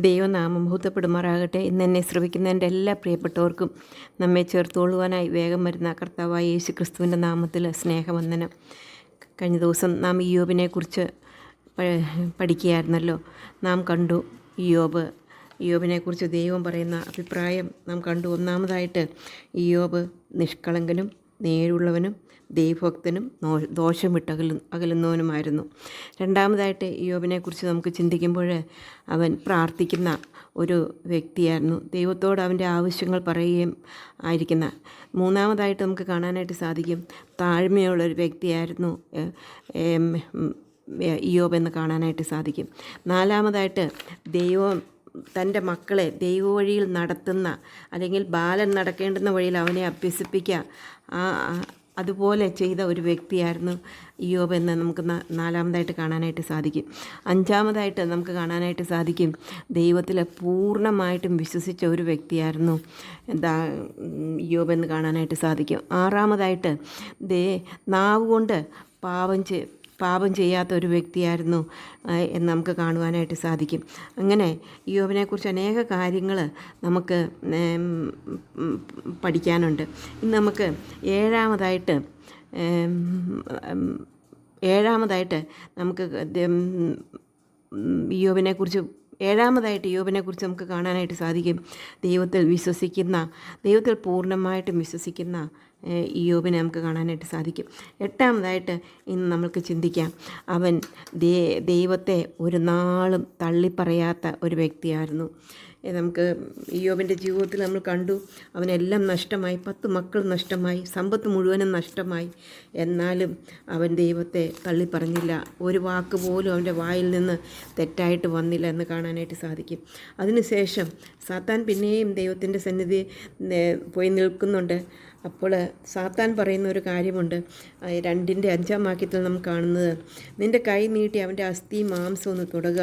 ദൈവനാമം മഹത്വപ്പെടുമാറാകട്ടെ. ഇന്ന് എന്നെ ശ്രവിക്കുന്ന എൻ്റെ എല്ലാ പ്രിയപ്പെട്ടവർക്കും നമ്മെ ചേർത്തുകൊള്ളുവാനായി വേഗം വരുന്ന കർത്താവായ യേശു ക്രിസ്തുവിൻ്റെ നാമത്തിൽ സ്നേഹവന്ദനം. കഴിഞ്ഞ ദിവസം നാം ഇയ്യോബിനെക്കുറിച്ച് പഠിക്കുകയായിരുന്നല്ലോ. നാം കണ്ടു ഇയ്യോബിനെക്കുറിച്ച് ദൈവം പറയുന്ന അഭിപ്രായം നാം കണ്ടു. ഒന്നാമതായിട്ട് ഇയ്യോബ് നിഷ്കളങ്കനും നേരുള്ളവനും ദൈവഭക്തനും അകലുന്നവനുമായിരുന്നു. രണ്ടാമതായിട്ട് ഇയ്യോബിനെക്കുറിച്ച് നമുക്ക് ചിന്തിക്കുമ്പോൾ അവൻ പ്രാർത്ഥിക്കുന്ന ഒരു വ്യക്തിയായിരുന്നു. ദൈവത്തോട് അവൻ്റെ ആവശ്യങ്ങൾ പറയുകയും ആയിരിക്കുന്ന. മൂന്നാമതായിട്ട് നമുക്ക് കാണാനായിട്ട് സാധിക്കും, താഴ്മയുള്ളൊരു വ്യക്തിയായിരുന്നു ഇയ്യോബ് എന്ന് കാണാനായിട്ട് സാധിക്കും. നാലാമതായിട്ട് ദൈവം തൻ്റെ മക്കളെ വഴിയിൽ നടത്തുന്ന, അല്ലെങ്കിൽ ബാലൻ നടക്കേണ്ടുന്ന വഴിയിൽ അവനെ അഭ്യസിപ്പിക്കുക, അതുപോലെ ചെയ്ത ഒരു വ്യക്തിയായിരുന്നു ഇയ്യോബ് എന്ന് നമുക്ക് നാലാമതായിട്ട് കാണാനായിട്ട് സാധിക്കും. അഞ്ചാമതായിട്ട് നമുക്ക് കാണാനായിട്ട് സാധിക്കും, ദൈവത്തിൽ പൂർണ്ണമായിട്ടും വിശ്വസിച്ച ഒരു വ്യക്തിയായിരുന്നു ഇയ്യോബ് എന്ന് കാണാനായിട്ട് സാധിക്കും. ആറാമതായിട്ട് നാവ് കൊണ്ട് പാപം ചെയ്യാത്ത ഒരു വ്യക്തിയായിരുന്നു എന്ന് നമുക്ക് കാണുവാനായിട്ട് സാധിക്കും. അങ്ങനെ ഇയ്യോബിനെക്കുറിച്ച് അനേക കാര്യങ്ങൾ നമുക്ക് പഠിക്കാനുണ്ട്. ഇന്ന് നമുക്ക് ഏഴാമതായിട്ട് നമുക്ക് ഇയ്യോബിനെക്കുറിച്ച് നമുക്ക് കാണാനായിട്ട് സാധിക്കും, ദൈവത്തിൽ പൂർണ്ണമായിട്ടും വിശ്വസിക്കുന്ന ഇയ്യോബിനെ നമുക്ക് കാണാനായിട്ട് സാധിക്കും. എട്ടാമതായിട്ട് ഇന്ന് നമുക്ക് ചിന്തിക്കാം, അവൻ ദൈവത്തെ ഒരു നാളും തള്ളിപ്പറയാത്ത ഒരു വ്യക്തിയായിരുന്നു. നമുക്ക് ഇയ്യോബിൻ്റെ ജീവിതത്തിൽ നമ്മൾ കണ്ടു, അവനെല്ലാം നഷ്ടമായി, 10 മക്കൾ നഷ്ടമായി, സമ്പത്ത് മുഴുവനും നഷ്ടമായി. എന്നാലും അവൻ ദൈവത്തെ തള്ളിപ്പറഞ്ഞില്ല. ഒരു വാക്ക് പോലും അവൻ്റെ വായിൽ നിന്ന് തെറ്റായിട്ട് വന്നില്ല എന്ന് കാണാനായിട്ട് സാധിക്കും. അതിനുശേഷം സാത്താൻ പിന്നെയും ദൈവത്തിൻ്റെ സന്നിധി പോയി നിൽക്കുന്നുണ്ട്. അപ്പോൾ സാത്താൻ പറയുന്ന ഒരു കാര്യമുണ്ട്. 2:5 വാക്യത്തിൽ നാം കാണുന്നത്, നിൻ്റെ കൈ നീട്ടി അവൻ്റെ അസ്ഥി മാംസം ഒന്ന് തൊടുക,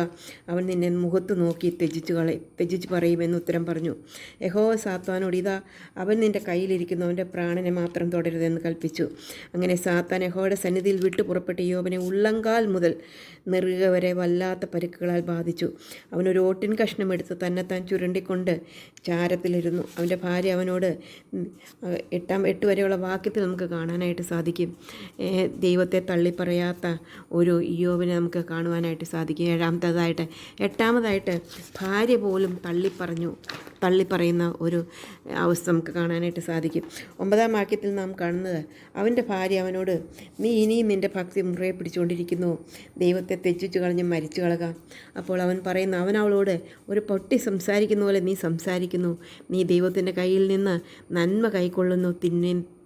അവൻ നിന്നെ മുഖത്ത് നോക്കി ത്യജിച്ച് പറയുമെന്ന് ഉത്തരം പറഞ്ഞു. യഹോവ സാത്താനോട്, ഇതാ അവൻ നിൻ്റെ കയ്യിലിരിക്കുന്നു, അവൻ്റെ പ്രാണനെ മാത്രം തുടരുതെന്ന് കൽപ്പിച്ചു. അങ്ങനെ സാത്താൻ യഹോവയുടെ സന്നിധിയിൽ വിട്ടു പുറപ്പെട്ട് ഇയ്യോബിനെ ഉള്ളങ്കാൽ മുതൽ നെറുക വരെ വല്ലാത്ത പരുക്കുകളാൽ ബാധിച്ചു. അവനൊരു ഓട്ടിൻ കഷ്ണം എടുത്ത് തന്നെത്താൻ ചുരുണ്ടിക്കൊണ്ട് ചാരത്തിലിരുന്നു. അവൻ്റെ ഭാര്യ അവനോട് 8 വരെയുള്ള വാക്യത്തിൽ നമുക്ക് കാണാനായിട്ട് സാധിക്കും, ദൈവത്തെ തള്ളിപ്പറയാത്ത ഒരു ഇയ്യോബിനെ നമുക്ക് കാണുവാനായിട്ട് സാധിക്കും. എട്ടാമതായിട്ട് ഭാര്യ പോലും തള്ളിപ്പറയുന്ന ഒരു അവസ്ഥ നമുക്ക് കാണാനായിട്ട് സാധിക്കും. 9 വാക്യത്തിൽ നാം കാണുന്നത്, അവൻ്റെ ഭാര്യ അവനോട്, നീ ഇനിയും നിൻ്റെ ഭക്തി മുറുകെ പിടിച്ചുകൊണ്ടിരിക്കുന്നു, ദൈവത്തെ ത്യജിച്ചു കളഞ്ഞ് മരിച്ചു കളക. അപ്പോൾ അവൻ അവളോട്, ഒരു പൊട്ടി സംസാരിക്കുന്ന പോലെ നീ സംസാരിക്കുന്നു, നീ ദൈവത്തിൻ്റെ കയ്യിൽ നിന്ന് നന്മ കൈക്കൊള്ളുന്നു,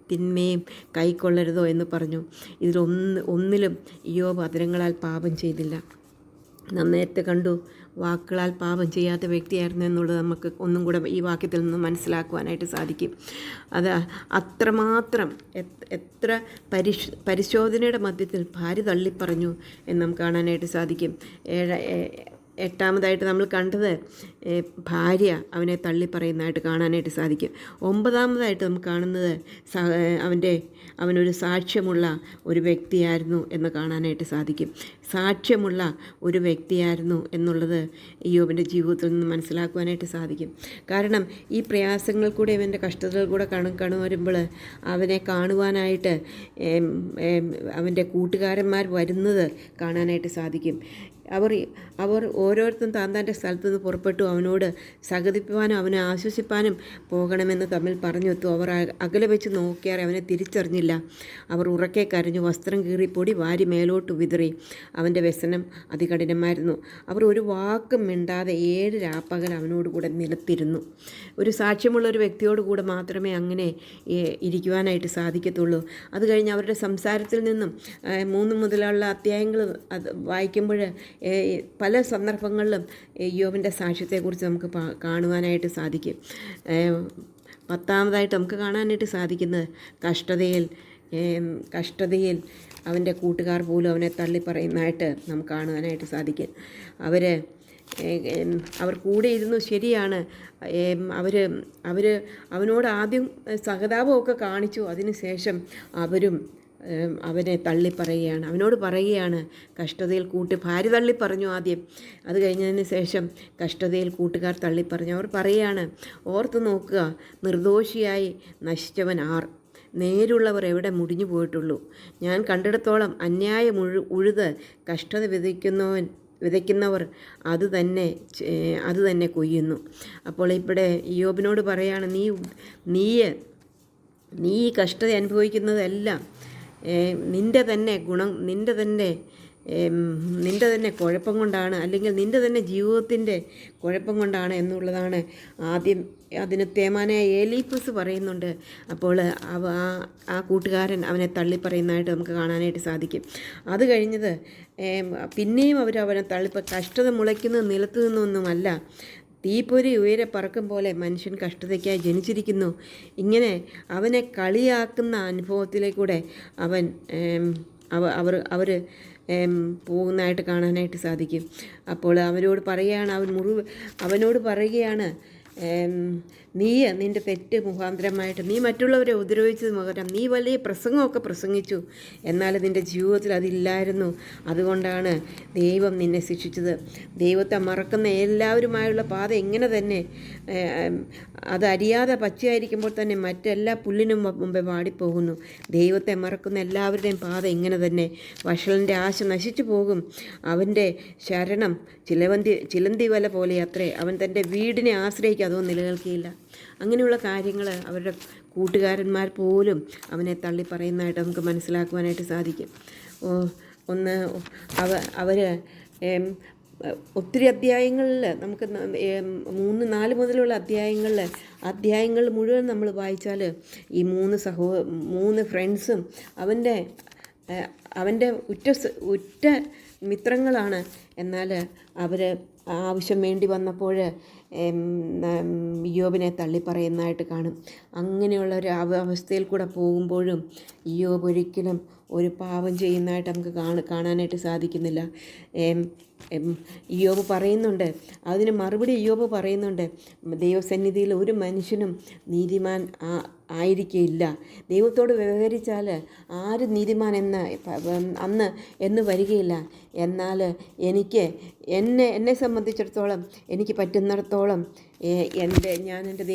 തിന്മയും കൈക്കൊള്ളരുതോ എന്ന് പറഞ്ഞു. ഒന്നിലും ഇയ്യോബ് അധരങ്ങളാൽ പാപം ചെയ്തില്ല. നാം നേരത്തെ കണ്ടു, വാക്കുകളാൽ പാപം ചെയ്യാത്ത വ്യക്തിയായിരുന്നു എന്നുള്ളത് നമുക്ക് ഒന്നും കൂടെ ഈ വാക്യത്തിൽ നിന്ന് മനസ്സിലാക്കുവാനായിട്ട് സാധിക്കും. അത് അത്രമാത്രം എത്ര പരിശോധനയുടെ മധ്യത്തിൽ ഭാര്യ തള്ളിപ്പറഞ്ഞു എന്ന് നമുക്ക് കാണാനായിട്ട് സാധിക്കും. എട്ടാമതായിട്ട് നമ്മൾ കണ്ടത് ഭാര്യ അവനെ തള്ളിപ്പറയുന്നതായിട്ട് കാണാനായിട്ട് സാധിക്കും. 9-ാമതായിട്ട് നമുക്ക് കാണുന്നത് അവനൊരു സാക്ഷ്യമുള്ള ഒരു വ്യക്തിയായിരുന്നു എന്ന് കാണാനായിട്ട് സാധിക്കും. സാക്ഷ്യമുള്ള ഒരു വ്യക്തിയായിരുന്നു എന്നുള്ളത് ഇയ്യോബിൻ്റെ ജീവിതത്തിൽ നിന്ന് മനസ്സിലാക്കുവാനായിട്ട് സാധിക്കും. കാരണം ഈ പ്രയാസങ്ങൾ കൂടെ, ഇവൻ്റെ കഷ്ടതകൾ കൂടെ വരുമ്പോൾ അവനെ കാണുവാനായിട്ട് അവൻ്റെ കൂട്ടുകാരന്മാർ വരുന്നത് കാണാനായിട്ട് സാധിക്കും. അവർ ഓരോരുത്തരും താൻ്റെ സ്ഥലത്തു നിന്ന് പുറപ്പെട്ടു അവനോട് സഹതിപ്പാനും അവനെ ആശ്വസിപ്പാനും പോകണമെന്ന് തമ്മിൽ പറഞ്ഞൊത്തു. അവർ അകലെ വെച്ച് നോക്കിയാൽ അവനെ തിരിച്ചറിഞ്ഞില്ല. അവർ ഉറക്കെ കരഞ്ഞു, വസ്ത്രം കീറി പൊടി വാരി മേലോട്ട് വിതറി. അവൻ്റെ വ്യസനം അതികഠിനമായിരുന്നു. അവർ ഒരു വാക്കും മിണ്ടാതെ 7 രാപ്പകൽ അവനോട് കൂടെ നിലത്തിരുന്നു. ഒരു സാക്ഷ്യമുള്ള ഒരു വ്യക്തിയോട് കൂടെ മാത്രമേ അങ്ങനെ ഇരിക്കുവാനായിട്ട് സാധിക്കത്തുള്ളൂ. അത് കഴിഞ്ഞ് അവരുടെ സംസാരത്തിൽ നിന്നും 3 മുതലുള്ള അധ്യായങ്ങൾ വായിക്കുമ്പോൾ പല സന്ദർഭങ്ങളിലും ഇയ്യോബിൻ്റെ സാക്ഷ്യത്തെക്കുറിച്ച് നമുക്ക് കാണുവാനായിട്ട് സാധിക്കും. 10-ാമതായിട്ട് നമുക്ക് കാണാനായിട്ട് സാധിക്കുന്നത്, കഷ്ടതയിൽ അവൻ്റെ കൂട്ടുകാർ പോലും അവനെ തള്ളിപ്പറയുന്നതായിട്ട് നമുക്ക് കാണുവാനായിട്ട് സാധിക്കും. അവർ കൂടെ ഇരുന്നു, ശരിയാണ്. അവനോട് ആദ്യം സഹതാപമൊക്കെ കാണിച്ചു. അതിനുശേഷം അവരും അവനെ തള്ളിപ്പറയുകയാണ്. അവനോട് പറയുകയാണ്, കഷ്ടതയിൽ ഭാര്യ തള്ളിപ്പറഞ്ഞു ആദ്യം. അത് കഴിഞ്ഞതിന് ശേഷം കഷ്ടതയിൽ കൂട്ടുകാർ തള്ളിപ്പറഞ്ഞു. അവർ പറയുകയാണ്, ഓർത്ത് നോക്കുക, നിർദോഷിയായി നശിച്ചവൻ ആർ? നേരുള്ളവർ എവിടെ മുടിഞ്ഞു പോയിട്ടുള്ളൂ? ഞാൻ കണ്ടിടത്തോളം അന്യായം ഉഴുത് കഷ്ടത വിതയ്ക്കുന്നവർ അത് തന്നെ കൊയ്യുന്നു. അപ്പോൾ ഇവിടെ ഇയ്യോബിനോട് പറയാണ്, നീ ഈ കഷ്ടത അനുഭവിക്കുന്നതെല്ലാം നിൻ്റെ തന്നെ കുഴപ്പം കൊണ്ടാണ്, അല്ലെങ്കിൽ നിൻ്റെ തന്നെ ജീവിതത്തിൻ്റെ കുഴപ്പം കൊണ്ടാണ് എന്നുള്ളതാണ് ആദ്യം അതിന് തേമാനായ ഏലീഫസ് പറയുന്നുണ്ട്. അപ്പോൾ ആ കൂട്ടുകാരൻ അവനെ തള്ളിപ്പറയുന്നതായിട്ട് നമുക്ക് കാണാനായിട്ട് സാധിക്കും. അത് കഴിഞ്ഞത് പിന്നെയും അവനെ കഷ്ടത മുളയ്ക്കുന്നത് നിലത്തു നിന്നൊന്നുമല്ല, തീപ്പൊരി ഉയരെ പറക്കും പോലെ മനുഷ്യൻ കഷ്ടതയ്ക്കായി ജനിച്ചിരിക്കുന്നു. ഇങ്ങനെ അവനെ കളിയാക്കുന്ന അനുഭവത്തിലേക്കൂടെ അവർ പോകുന്നതായിട്ട് കാണാനായിട്ട് സാധിക്കും. അപ്പോൾ അവനോട് പറയുകയാണ്, നിൻ്റെ തെറ്റ് മുഖാന്തരമായിട്ട് നീ മറ്റുള്ളവരെ ഉദ്രവിച്ചത് മുഖാന്തരം നീ വലിയ പ്രസംഗമൊക്കെ പ്രസംഗിച്ചു, എന്നാൽ നിൻ്റെ ജീവിതത്തിൽ അതില്ലായിരുന്നു. അതുകൊണ്ടാണ് ദൈവം നിന്നെ ശിക്ഷിച്ചത്. ദൈവത്തെ മറക്കുന്ന എല്ലാവരുമായുള്ള പാത ഇങ്ങനെ തന്നെ, അത് അറിയാതെ പച്ചയായിരിക്കുമ്പോൾ തന്നെ മറ്റെല്ലാ പുല്ലിനും മുമ്പേ വാടിപ്പോകുന്നു. ദൈവത്തെ മറക്കുന്ന എല്ലാവരുടെയും പാത ഇങ്ങനെ തന്നെ. വഷളൻ്റെ ആശ നശിച്ചു പോകും, അവൻ്റെ ശരണം ചിലന്തി വല പോലെ അത്രേ. അവൻ തൻ്റെ വീടിനെ ആശ്രയിക്കുക, അതൊന്നും നിലനിൽക്കുകയില്ല. അങ്ങനെയുള്ള കാര്യങ്ങൾ അവരുടെ കൂട്ടുകാരന്മാർ പോലും അവനെ തള്ളിപ്പറയുന്നതായിട്ട് നമുക്ക് മനസ്സിലാക്കുവാനായിട്ട് സാധിക്കും. അവർ ഒത്തിരി അധ്യായങ്ങളിൽ നമുക്ക് 3-4 മുതലുള്ള അധ്യായങ്ങൾ മുഴുവൻ നമ്മൾ വായിച്ചാൽ ഈ 3 ഫ്രണ്ട്സും അവൻ്റെ ഉറ്റ മിത്രങ്ങളാണ്. എന്നാൽ അവർ ആവശ്യം വേണ്ടി വന്നപ്പോൾ ഇയ്യോബിനെ തള്ളിപ്പറയുന്നതായിട്ട് കാണും. അങ്ങനെയുള്ള ഒരു അവസ്ഥയിൽ കൂടെ പോകുമ്പോഴും ഇയ്യോബ് ഒരിക്കലും ഒരു പാപം ചെയ്യുന്നതായിട്ട് നമുക്ക് കാണാനായിട്ട് സാധിക്കുന്നില്ല. ഇയ്യോബ് പറയുന്നുണ്ട്, അതിന് മറുപടി ഇയ്യോബ് പറയുന്നുണ്ട്, ദൈവസന്നിധിയിൽ ഒരു മനുഷ്യനും നീതിമാൻ ആയിരിക്കില്ല. ദൈവത്തോട് വ്യവഹരിച്ചാൽ ആരും നീതിമാൻ എന്ന് വരികയില്ല. എന്നാൽ എന്നെ സംബന്ധിച്ചിടത്തോളം എനിക്ക് പറ്റുന്നിടത്തോളം ഞാൻ എൻ്റെ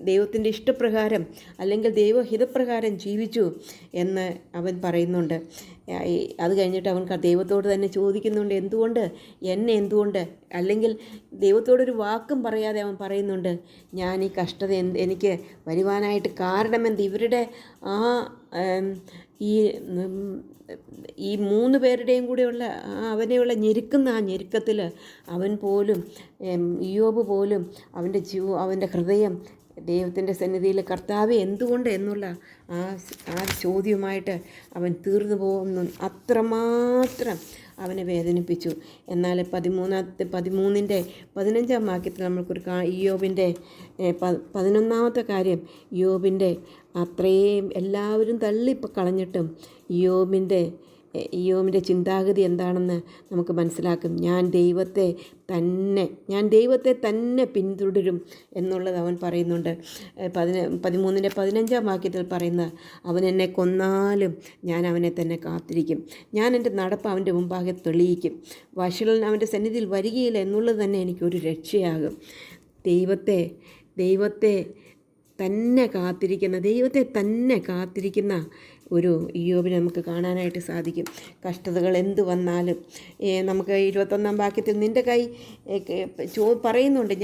ദൈവത്തിൻ്റെ ഇഷ്ടപ്രകാരം അല്ലെങ്കിൽ ദൈവഹിതപ്രകാരം ജീവിച്ചു എന്ന് അവൻ പറയുന്നുണ്ട്. അത് കഴിഞ്ഞിട്ട് അവൻ ദൈവത്തോട് തന്നെ ചോദിക്കുന്നുണ്ട്, എന്തുകൊണ്ട് അല്ലെങ്കിൽ ദൈവത്തോടൊരു വാക്കും പറയാതെ അവൻ പറയുന്നുണ്ട്, ഞാൻ ഈ കഷ്ടത എനിക്ക് വരുവാനായിട്ട് കാരണമെന്ത്? ഇവരുടെ ഈ 3 പേരുടെയും കൂടെയുള്ള അവനെയുള്ള ഞെരുക്കുന്ന ഞെരുക്കത്തിൽ ഇയ്യോബ് പോലും അവൻ്റെ ഹൃദയം ദൈവത്തിൻ്റെ സന്നിധിയിൽ കർത്താവേ എന്തുകൊണ്ട് എന്നുള്ള ആ ചോദ്യവുമായിട്ട് അവൻ തീർന്നു പോകുന്നു. അത്രമാത്രം അവനെ വേദനിപ്പിച്ചു. എന്നാൽ 13-ന്റെ 15-ാം വാക്യത്തിൽ നമ്മൾക്കൊരു ഇയ്യോബിൻ്റെ 11-ാമത്തെ കാര്യം, ഇയ്യോബിൻ്റെ അത്രയും എല്ലാവരും കളഞ്ഞിട്ടും ഇയ്യോബിൻ്റെ ചിന്താഗതി എന്താണെന്ന് നമുക്ക് മനസ്സിലാക്കും. ഞാൻ ദൈവത്തെ തന്നെ പിന്തുടരും എന്നുള്ളത് അവൻ പറയുന്നുണ്ട്. 13-ന്റെ 15-ാം വാക്യത്തിൽ പറയുന്ന, അവൻ എന്നെ കൊന്നാലും ഞാൻ അവനെ തന്നെ കാത്തിരിക്കും, ഞാൻ എൻ്റെ നടപ്പ് അവൻ്റെ മുമ്പാകെ തെളിയിക്കും, വഷളൻ അവൻ്റെ സന്നിധിയിൽ വരികയില്ല എന്നുള്ളത് തന്നെ എനിക്കൊരു രക്ഷയാകും. ദൈവത്തെ തന്നെ കാത്തിരിക്കുന്ന ഒരു ഇയ്യോബിനെ നമുക്ക് കാണാനായിട്ട് സാധിക്കും. കഷ്ടതകൾ എന്ത് വന്നാലും നമുക്ക് 21-ാം വാക്യത്തിൽ നിൻ്റെ കൈ പറയുന്നുണ്ട്,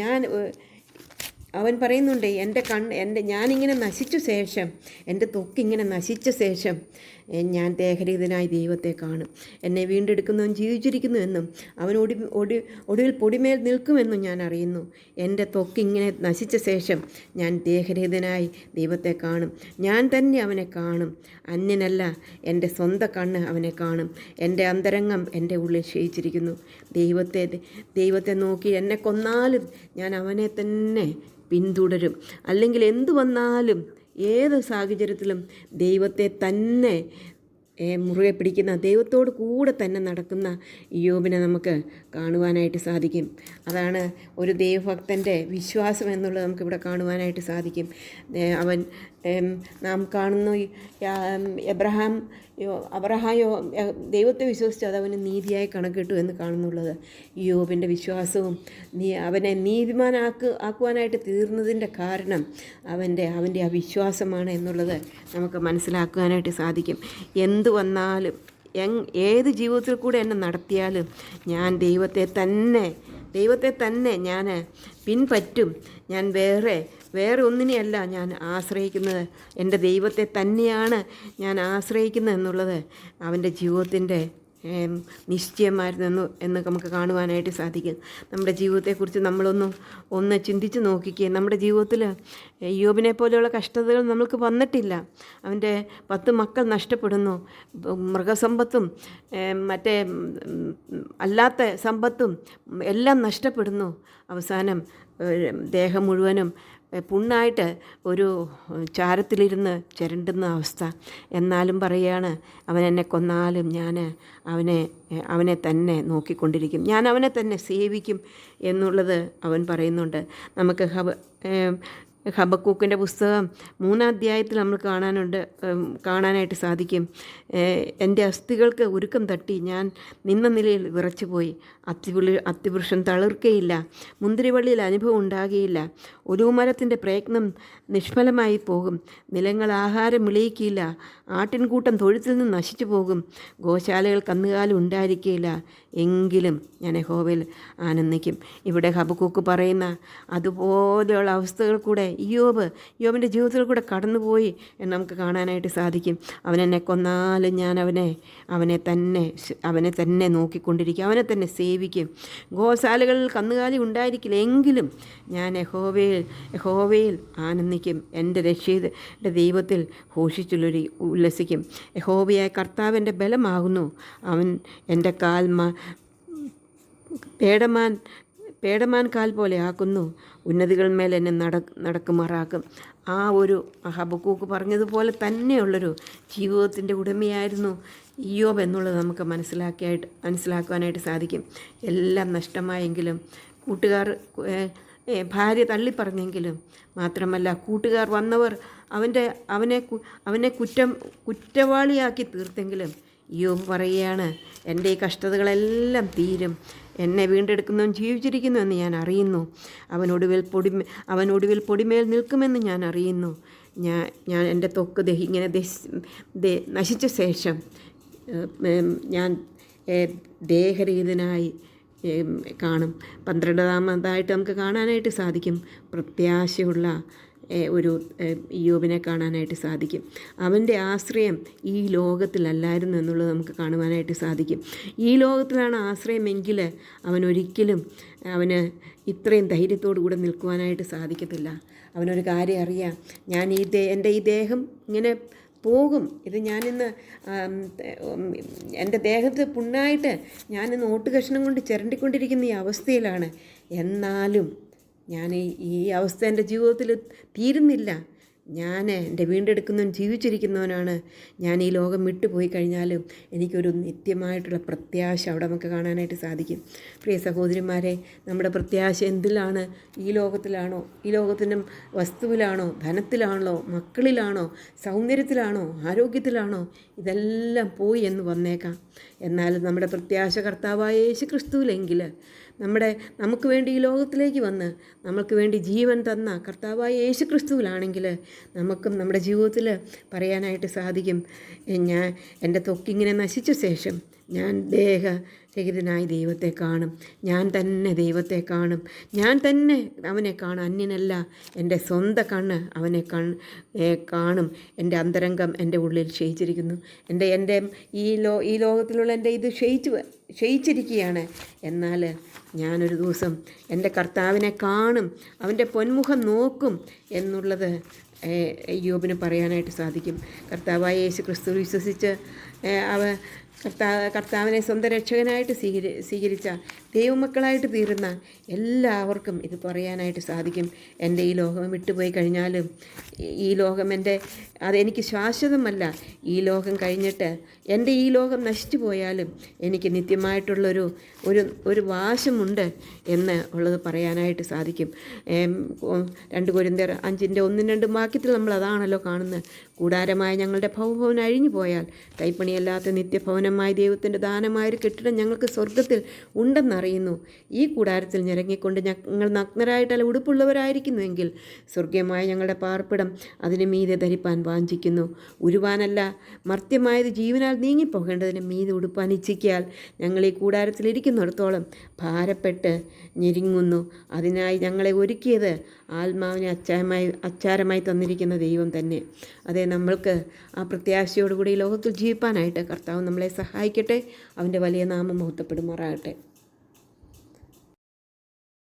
അവൻ പറയുന്നുണ്ട്, ഞാനിങ്ങനെ നശിച്ച ശേഷം, എൻ്റെ ത്വക്കിങ്ങനെ നശിച്ച ശേഷം ഞാൻ ദേഹരഹിതനായി ദൈവത്തെ കാണും. എന്നെ വീണ്ടെടുക്കുന്നവൻ ജീവിച്ചിരിക്കുന്നു എന്നും അവൻ ഒടുവിൽ പൊടിമേൽ നിൽക്കുമെന്നും ഞാൻ അറിയുന്നു. എൻ്റെ ത്വക്കിങ്ങനെ നശിച്ച ശേഷം ഞാൻ ദേഹരഹിതനായി ദൈവത്തെ കാണും. ഞാൻ തന്നെ അവനെ കാണും, അന്യനല്ല, എൻ്റെ സ്വന്തം കണ്ണ് അവനെ കാണും. എൻ്റെ അന്തരംഗം എൻ്റെ ഉള്ളിൽ ക്ഷയിച്ചിരിക്കുന്നു. ദൈവത്തെ നോക്കി എന്നെ കൊന്നാലും ഞാൻ അവനെ തന്നെ പിന്തുടരും. അല്ലെങ്കിൽ എന്തു വന്നാലും ഏത് സാഹചര്യത്തിലും ദൈവത്തെ തന്നെ മുറുകെ പിടിക്കുന്ന, ദൈവത്തോട് കൂടെ തന്നെ നടക്കുന്ന ഇയ്യോബിനെ നമുക്ക് കാണുവാനായിട്ട് സാധിക്കും. അതാണ് ഒരു ദൈവഭക്തൻ്റെ വിശ്വാസം എന്നുള്ളത് നമുക്കിവിടെ കാണുവാനായിട്ട് സാധിക്കും. അവൻ നാം കാണുന്നു. അബ്രഹാം ദൈവത്തെ വിശ്വസിച്ച് അത് അവന് നീതിയായി കണക്കിട്ടു എന്ന് കാണുന്നുള്ളത്. യോബിൻ്റെ വിശ്വാസവും അവനെ ആക്കുവാനായിട്ട് തീർന്നതിൻ്റെ കാരണം അവൻ്റെ ആ വിശ്വാസമാണ് എന്നുള്ളത് നമുക്ക് മനസ്സിലാക്കുവാനായിട്ട് സാധിക്കും. എന്തു വന്നാലും ഏത് ജീവിതത്തിൽ കൂടെ എന്നെ നടത്തിയാലും ഞാൻ ദൈവത്തെ തന്നെ ഞാൻ പിൻപറ്റും. ഞാൻ വേറെ ഒന്നിനെയല്ല ഞാൻ ആശ്രയിക്കുന്നത്, എൻ്റെ ദൈവത്തെ തന്നെയാണ് ഞാൻ ആശ്രയിക്കുന്നത് എന്നുള്ളത് അവൻ്റെ ജീവിതത്തിൻ്റെ നിശ്ചയമായിരുന്നു എന്ന് നമുക്ക് കാണുവാനായിട്ട് സാധിക്കും. നമ്മുടെ ജീവിതത്തെക്കുറിച്ച് ഒന്ന് ചിന്തിച്ച് നോക്കിക്കുക. നമ്മുടെ ജീവിതത്തിൽ യോബിനെ പോലെയുള്ള കഷ്ടതകൾ നമ്മൾക്ക് വന്നിട്ടില്ല. അവൻ്റെ 10 മക്കൾ നഷ്ടപ്പെടുന്നു, മൃഗസമ്പത്തും മറ്റേ അല്ലാത്ത സമ്പത്തും എല്ലാം നഷ്ടപ്പെടുന്നു. അവസാനം ദേഹം മുഴുവനും പുണ്ണായിട്ട് ഒരു ചാരത്തിലിരുന്ന് ചിരണ്ടുന്ന അവസ്ഥ. എന്നാലും പറയുകയാണ്, അവൻ എന്നെ കൊന്നാലും ഞാൻ അവനെ തന്നെ നോക്കിക്കൊണ്ടിരിക്കും, ഞാൻ അവനെ തന്നെ സേവിക്കും എന്നുള്ളത് അവൻ പറയുന്നുണ്ട്. നമുക്ക് ഹബക്കൂക്കിൻ്റെ പുസ്തകം 3-ാം അധ്യായത്തിൽ നമ്മൾ കാണാനായിട്ട് സാധിക്കും. എൻ്റെ അസ്ഥികൾക്ക് ഉരുക്കം തട്ടി, ഞാൻ നിന്ന നിലയിൽ വിറച്ചുപോയി. അത്തിവൃക്ഷം തളിർക്കയില്ല, മുന്തിരിവള്ളിയിൽ അനുഭവം ഉണ്ടാകുകയില്ല. ഒലിവുമരത്തിൻ്റെ പ്രയത്നം നിഷ്ഫലമായി പോകും. നിലങ്ങൾ ആഹാരം വിളയിക്കില്ല, ആട്ടിൻകൂട്ടം തൊഴുത്തിൽ നിന്ന് നശിച്ചു പോകും. ഗോശാലകൾ കന്നുകാലം ഉണ്ടായിരിക്കുകയില്ല. എങ്കിലും ഞാൻ യഹോവയിൽ ആനന്ദിക്കും. ഇവിടെ ഹബക്കൂക്ക് പറയുന്ന അതുപോലെയുള്ള അവസ്ഥകൾ കൂടെ യോബിൻ്റെ ജീവിതത്തിൽ കൂടെ കടന്നുപോയി എന്ന് നമുക്ക് കാണാനായിട്ട് സാധിക്കും. അവനെന്നെ കൊന്നാലും ഞാൻ അവനെ തന്നെ നോക്കിക്കൊണ്ടിരിക്കും, അവനെ തന്നെ സേവിക്കും. ഗോശാലകളിൽ കന്നുകാലി ഉണ്ടായിരിക്കില്ല, എങ്കിലും ഞാൻ യഹോവയിൽ ആനന്ദിക്കും. എൻ്റെ രക്ഷയുടെ ദൈവത്തിൽ ഉല്ലസിക്കും. യഹോവയായ കർത്താവ് എൻ്റെ ബലമാകുന്നു. അവൻ എൻ്റെ കാൽ പേടമാൻ കാൽ പോലെ ആക്കുന്നു. ഉന്നതികൾ മേൽ എന്നെ നടക്കുമാറാക്കും. ആ ഒരു ഹബക്കൂക്ക് പറഞ്ഞതുപോലെ തന്നെയുള്ളൊരു ജീവിതത്തിൻ്റെ ഉടമയായിരുന്നു ഇയ്യോബ് എന്നുള്ളത് നമുക്ക് മനസ്സിലാക്കുവാനായിട്ട് സാധിക്കും. എല്ലാം നഷ്ടമായെങ്കിലും, ഭാര്യ തള്ളിപ്പറഞ്ഞെങ്കിലും, മാത്രമല്ല കൂട്ടുകാർ വന്നവർ അവനെ കുറ്റവാളിയാക്കി തീർത്തെങ്കിലും, ഇയ്യോബ് പറയുകയാണ്, എൻ്റെ ഈ കഷ്ടതകളെല്ലാം തീരും, എന്നെ വീണ്ടെടുക്കുന്നവൻ ജീവിച്ചിരിക്കുന്നു എന്ന് ഞാൻ അറിയുന്നു. അവൻ ഒടുവിൽ പൊടിമേൽ നിൽക്കുമെന്ന് ഞാൻ അറിയുന്നു. ഞാൻ എൻ്റെ ത്വക്ക് ഇങ്ങനെ നശിച്ച ശേഷം ഞാൻ ദേഹരഹിതനായി കാണും. 12-ാമതായിട്ട് നമുക്ക് കാണാനായിട്ട് സാധിക്കും, പ്രത്യാശയുള്ള ഒരു ഇയ്യോബിനെ കാണാനായിട്ട് സാധിക്കും. അവൻ്റെ ആശ്രയം ഈ ലോകത്തിലല്ലായിരുന്നു എന്നുള്ളത് നമുക്ക് കാണുവാനായിട്ട് സാധിക്കും. ഈ ലോകത്തിലാണ് ആശ്രയമെങ്കിൽ അവനൊരിക്കലും ഇത്രയും ധൈര്യത്തോടു കൂടെ നിൽക്കുവാനായിട്ട് സാധിക്കത്തില്ല. അവനൊരു കാര്യം അറിയാം, എൻ്റെ ഈ ദേഹം ഇങ്ങനെ പോകും, ഇത് ഞാനിന്ന് എൻ്റെ ദേഹത്ത് പുണ്ണായിട്ട് ഞാനിന്ന് ഓട്ടുകഷ്ണം കൊണ്ട് ചിരണ്ടിക്കൊണ്ടിരിക്കുന്ന ഈ അവസ്ഥയിലാണ്. എന്നാലും ഞാൻ ഈ അവസ്ഥ എൻ്റെ ജീവിതത്തിൽ തീരുന്നില്ല. ഞാൻ എൻ്റെ വീണ്ടെടുക്കുന്നവൻ ജീവിച്ചിരിക്കുന്നവനാണ്. ഞാൻ ഈ ലോകം വിട്ടുപോയി കഴിഞ്ഞാലും എനിക്കൊരു നിത്യമായിട്ടുള്ള പ്രത്യാശ അവിടെ നമുക്ക് കാണാനായിട്ട് സാധിക്കും. പ്രിയ സഹോദരിമാരെ, നമ്മുടെ പ്രത്യാശ എന്തിലാണ്? ഈ ലോകത്തിലാണോ? ഈ ലോകത്തിൻ്റെ വസ്തുവിലാണോ? ധനത്തിലാണോ? മക്കളിലാണോ? സൗന്ദര്യത്തിലാണോ? ആരോഗ്യത്തിലാണോ? ഇതെല്ലാം പോയി എന്ന് വന്നേക്കാം. എന്നാൽ നമ്മുടെ പ്രത്യാശ കർത്താവായ യേശു ക്രിസ്തുവിലെങ്കിൽ, നമുക്ക് വേണ്ടി ഈ ലോകത്തിലേക്ക് വന്ന് നമുക്ക് വേണ്ടി ജീവൻ തന്ന കർത്താവായ യേശു ക്രിസ്തുവിലാണെങ്കിൽ, നമുക്കും നമ്മുടെ ജീവിതത്തിൽ പറയാനായിട്ട് സാധിക്കും, എൻ്റെ ത്വക്കിങ്ങനെ നശിച്ച ശേഷം ഞാൻ ദേഹരഹിതനായി ദൈവത്തെ കാണും. ഞാൻ തന്നെ ദൈവത്തെ കാണും. ഞാൻ തന്നെ അവനെ കാണും. അന്യനല്ല, എൻ്റെ സ്വന്തം കണ്ണ് അവനെ കാണും. എൻ്റെ അന്തരംഗം എൻ്റെ ഉള്ളിൽ ക്ഷയിച്ചിരിക്കുന്നു. എൻ്റെ ഈ ലോകത്തിലുള്ള എൻ്റെ ഇത് ക്ഷയിച്ചിരിക്കുകയാണ്. എന്നാൽ ഞാനൊരു ദിവസം എൻ്റെ കർത്താവിനെ കാണും, അവൻ്റെ പൊന്മുഖം നോക്കും എന്നുള്ളത് യോബിന് പറയാനായിട്ട് സാധിക്കും. കർത്താവായ യേശു ക്രിസ്തു വിശ്വസിച്ച് കർത്താവിനെ സ്വന്തം രക്ഷകനായിട്ട് സ്വീകരിച്ച ദൈവമക്കളായിട്ട് തീരുന്ന എല്ലാവർക്കും ഇത് പറയാനായിട്ട് സാധിക്കും. എൻ്റെ ഈ ലോകം വിട്ടുപോയി കഴിഞ്ഞാലും ഈ ലോകം അതെനിക്ക് ശാശ്വതമല്ല. ഈ ലോകം കഴിഞ്ഞിട്ട് എൻ്റെ ഈ ലോകം നശിച്ചു പോയാലും എനിക്ക് നിത്യമായിട്ടുള്ളൊരു ഒരു വാശമുണ്ട് എന്ന് ഉള്ളത് പറയാനായിട്ട് സാധിക്കും. 2 കൊരിന്ത്യർ 5:1-2 വാക്യത്തിൽ നമ്മൾ അതാണല്ലോ കാണുന്നത്. കൂടാരമായ ഞങ്ങളുടെ ഭവഭവനം അഴിഞ്ഞു പോയാൽ കൈപ്പണിയല്ലാത്ത നിത്യഭവനമായ ദൈവത്തിൻ്റെ ദാനമായൊരു കെട്ടിടം ഞങ്ങൾക്ക് സ്വർഗത്തിൽ ഉണ്ടെന്നറിയുന്നു. ഈ കൂടാരത്തിൽ ഞെരങ്ങിക്കൊണ്ട് ഞങ്ങൾ നഗ്നരായിട്ടല്ല ഉടുപ്പുള്ളവരായിരിക്കുന്നുവെങ്കിൽ സ്വർഗീയമായ ഞങ്ങളുടെ പാർപ്പിടം അതിന് മീതെ ധരിപ്പാൻ വാഞ്ചിക്കുന്നു. ഉരുവാനല്ല മർത്യമായത് ജീവനാൽ നീങ്ങിപ്പോകേണ്ടതിന് മീതെ ഉടുപ്പാൻ ഇച്ഛിക്കാൽ ഞങ്ങൾ ഈ കൂടാരത്തിലിരിക്കുന്നിടത്തോളം ഭാരപ്പെട്ട് ഞെരുങ്ങുന്നു. അതിനായി ഞങ്ങളെ ഒരുക്കിയത് ആത്മാവിനെ അച്ചാരമായി തന്നിരിക്കുന്ന ദൈവം തന്നെ. അതേ, നമ്മൾക്ക് ആ പ്രത്യാശയോടുകൂടി ഈ ലോകത്തിൽ ജീവിപ്പാനായിട്ട് കർത്താവ് നമ്മളെ സഹായിക്കട്ടെ. അവൻ്റെ വലിയ നാമം മഹത്വപ്പെടുമാറാകട്ടെ.